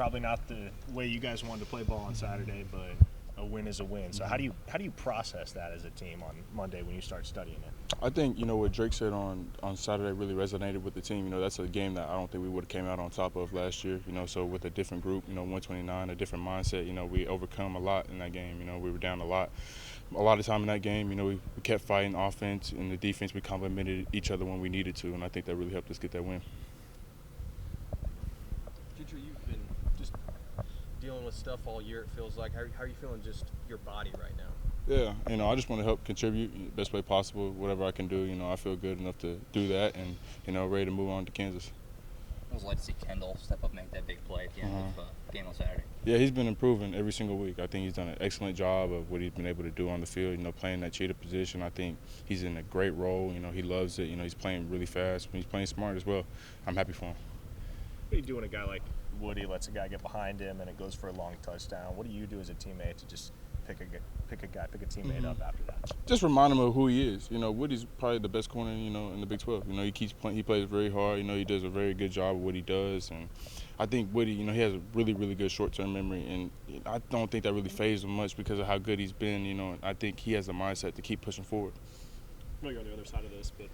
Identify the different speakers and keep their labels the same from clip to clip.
Speaker 1: probably not the way you guys wanted to play ball on Saturday, but a win is a win. So how do you process that as a team on Monday when you start studying it?
Speaker 2: I think, what Drake said on Saturday really resonated with the team. That's a game that I don't think we would have came out on top of last year. So with a different group, 129, a different mindset, we overcome a lot in that game. We were down a lot of time in that game. We kept fighting offense, and the defense, we complemented each other when we needed to, and I think that really helped us get that win.
Speaker 3: Gentry, you've been just dealing with stuff all year, it feels like. How are you feeling just your body right now?
Speaker 2: Yeah, I just want to help contribute the best way possible, whatever I can do. I feel good enough to do that, and, ready to move on to Kansas.
Speaker 4: It was like to see Kendall step up and make that big play at the end of the game on Saturday.
Speaker 2: Yeah, he's been improving every single week. I think he's done an excellent job of what he's been able to do on the field, playing that cheetah position. I think he's in a great role. He loves it. He's playing really fast. He's playing smart as well. I'm happy for him.
Speaker 1: What do you do when a guy like Woody lets a guy get behind him and it goes for a long touchdown? What do you do as a teammate to just pick a teammate up after that?
Speaker 2: Just remind him of who he is. Woody's probably the best corner, in the Big 12. He keeps playing. He plays very hard. He does a very good job of what he does. And I think Woody, he has a really, really good short-term memory. And I don't think that really fazed him much because of how good he's been. I think he has a mindset to keep pushing forward.
Speaker 5: I'm going to go on the other side of this, but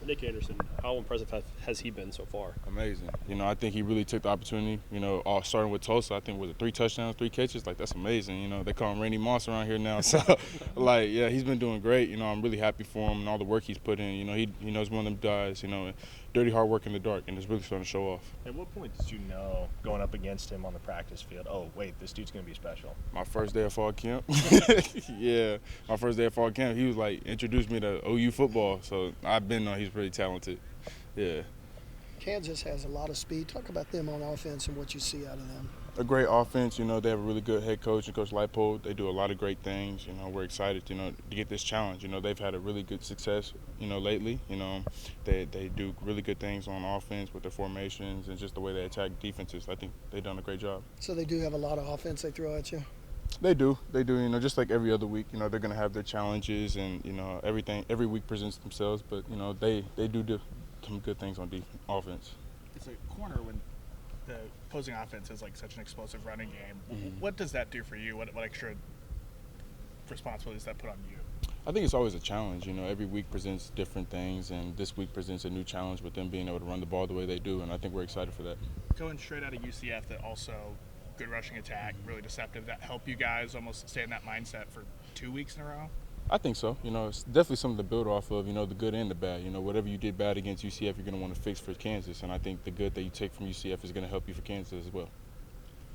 Speaker 5: Nick Anderson, how impressive has he been so far?
Speaker 2: Amazing. I think he really took the opportunity, all starting with Tulsa. I think, was it 3 touchdowns, 3 catches? Like, that's amazing. They call him Randy Moss around here now. So, yeah, he's been doing great. I'm really happy for him and all the work he's put in. He knows one of them guys, dirty hard work in the dark, and it's really starting to show off.
Speaker 1: At what point did you know, going up against him on the practice field, oh, wait, this dude's going to be special?
Speaker 2: My first day of fall camp. Yeah, my first day of fall camp, he was introduced me to OU football. So I've been he's pretty talented. Yeah.
Speaker 6: Kansas has a lot of speed. Talk about them on offense and what you see out of them.
Speaker 2: A great offense. They have a really good head coach, and Coach Leipold. They do a lot of great things. We're excited, to get this challenge. They've had a really good success, lately. They do really good things on offense with their formations and just the way they attack defenses. I think they've done a great job. So
Speaker 6: they do have a lot of offense they throw at you?
Speaker 2: They do. Just like every other week, they're going to have their challenges, and, every week presents themselves. But, they do some good things on offense.
Speaker 7: It's a corner when the opposing offense is such an explosive running game. Mm-hmm. What does that do for you? What extra responsibilities does that put on you?
Speaker 2: I think it's always a challenge. Every week presents different things, and this week presents a new challenge with them being able to run the ball the way they do, and I think we're excited for that.
Speaker 7: Going straight out of UCF, that also good rushing attack, really deceptive, that help you guys almost stay in that mindset for 2 weeks in a row?
Speaker 2: I think so. It's definitely something to build off of, the good and the bad. Whatever you did bad against UCF, you're going to want to fix for Kansas. And I think the good that you take from UCF is going to help you for Kansas as well.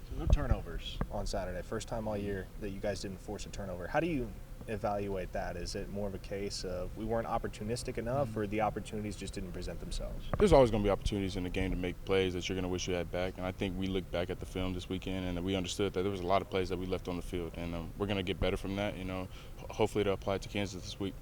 Speaker 1: So no turnovers on Saturday. First time all year that you guys didn't force a turnover. How do you evaluate that? Is it more of a case of we weren't opportunistic enough, or the opportunities just didn't present themselves?
Speaker 2: There's always going to be opportunities in the game to make plays that you're going to wish you had back. And I think we looked back at the film this weekend, and we understood that there was a lot of plays that we left on the field. And we're going to get better from that. Hopefully to apply it to Kansas this week.